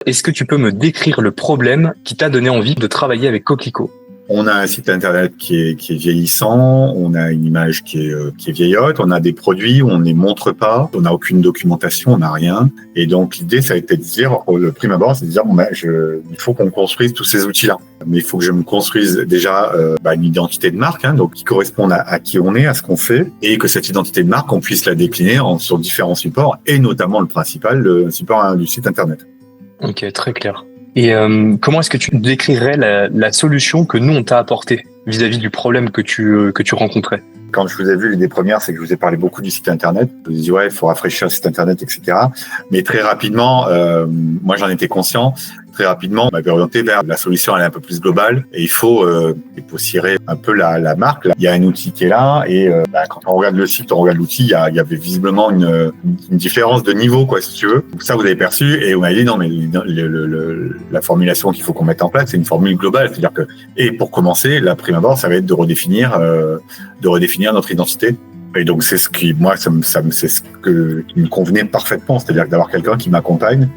Est-ce que tu peux me décrire le problème qui t'a donné envie de travailler avec Coquelicot? On a un site internet qui est vieillissant, on a une image qui est vieillotte, on a des produits où on ne les montre pas, on n'a aucune documentation, on n'a rien. Et donc l'idée, ça a été de dire, le prime abord, c'est de dire, il faut qu'on construise tous ces outils-là. Mais il faut que je me construise déjà une identité de marque, donc qui corresponde à qui on est, à ce qu'on fait, et que cette identité de marque, on puisse la décliner sur différents supports, et notamment le principal, le support du site internet. Ok, très clair. Et comment est-ce que tu décrirais la solution que nous, on t'a apportée vis-à-vis du problème que tu rencontrais? Quand je vous ai vu, l'idée première, c'est que je vous ai parlé beaucoup du site internet. Je vous ai dit, il faut rafraîchir le site internet, etc. Mais très rapidement, moi, j'en étais conscient. Très rapidement, on m'avait orienté vers la solution, elle est un peu plus globale. Et il faut cirer un peu la marque. Là. Il y a un outil qui est là. Et quand on regarde le site, on regarde l'outil, il y avait visiblement une différence de niveau, quoi, si tu veux. Donc ça, vous avez perçu. Et on m'a dit, non, mais la formulation qu'il faut qu'on mette en place, c'est une formule globale. C'est-à-dire que, et pour commencer, la prime abord, ça va être de redéfinir notre identité. Et donc, c'est ce qui, moi, c'est ce qui me convenait parfaitement. C'est-à-dire d'avoir quelqu'un qui m'accompagne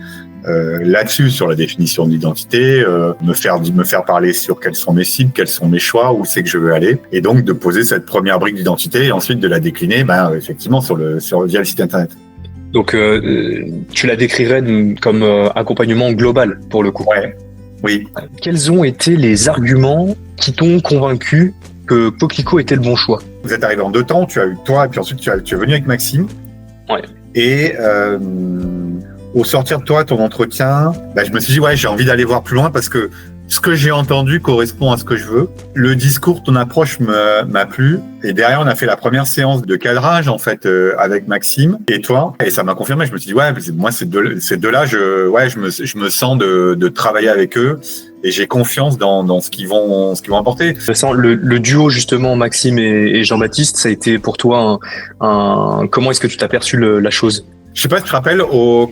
là-dessus, sur la définition de l'identité, me faire parler sur quels sont mes cibles, quels sont mes choix, où c'est que je veux aller, et donc de poser cette première brique d'identité et ensuite de la décliner, effectivement, via le site internet. Donc, tu la décrirais comme accompagnement global, pour le coup. Ouais. Oui. Quels ont été les arguments qui t'ont convaincu que Coquelicot était le bon choix? Vous êtes arrivé en 2 temps, tu as eu toi, et puis ensuite tu es venu avec Maxime. Ouais. Et au sortir de toi, ton entretien, je me suis dit, j'ai envie d'aller voir plus loin parce que ce que j'ai entendu correspond à ce que je veux. Le discours, ton approche m'a plu. Et derrière, on a fait la première séance de cadrage, en fait, avec Maxime et toi. Et ça m'a confirmé. Je me suis dit, moi, ces deux-là, je me sens de travailler avec eux. Et j'ai confiance dans ce qu'ils vont apporter. Le duo, justement, Maxime et Jean-Baptiste, ça a été pour toi comment est-ce que tu t'as perçu la chose? Je sais pas si tu te rappelles,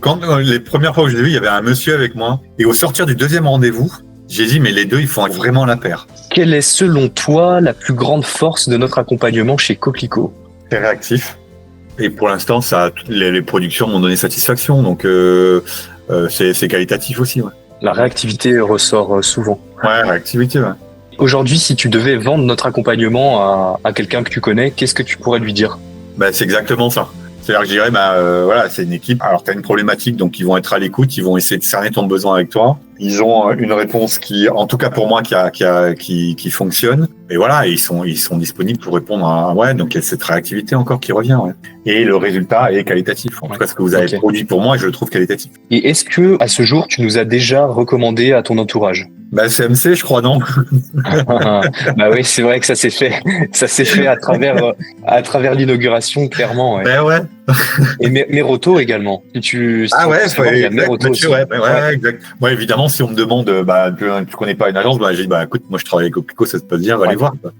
quand les premières fois que je l'ai vu, il y avait un monsieur avec moi. Et au sortir du deuxième rendez-vous, j'ai dit, mais les deux, ils font vraiment la paire. Quelle est, selon toi, la plus grande force de notre accompagnement chez Coquelicot? C'est réactif. Et pour l'instant, les productions m'ont donné satisfaction. Donc, c'est qualitatif aussi, ouais. La réactivité ressort souvent. Ouais, réactivité, ouais. Aujourd'hui, si tu devais vendre notre accompagnement à quelqu'un que tu connais, qu'est-ce que tu pourrais lui dire? C'est exactement ça. C'est-à-dire que je dirais, c'est une équipe. Alors, tu as une problématique, donc ils vont être à l'écoute, ils vont essayer de cerner ton besoin avec toi. Ils ont une réponse qui, en tout cas pour moi, qui fonctionne. Et voilà, ils sont disponibles pour répondre donc il y a cette réactivité encore qui revient, ouais. Et le résultat est qualitatif. En tout cas, ce que vous avez produit pour moi, je le trouve qualitatif. Et est-ce que, à ce jour, tu nous as déjà recommandé à ton entourage? CMC, je crois, non. Oui, c'est vrai que ça s'est fait à travers l'inauguration, clairement. Ouais. Ouais. Et Meroto également. Exact. Moi, évidemment, si on me demande, tu connais pas une agence, j'ai dit, écoute, moi, je travaille avec Coquelicot, ça se passe bien, va aller voir, quoi.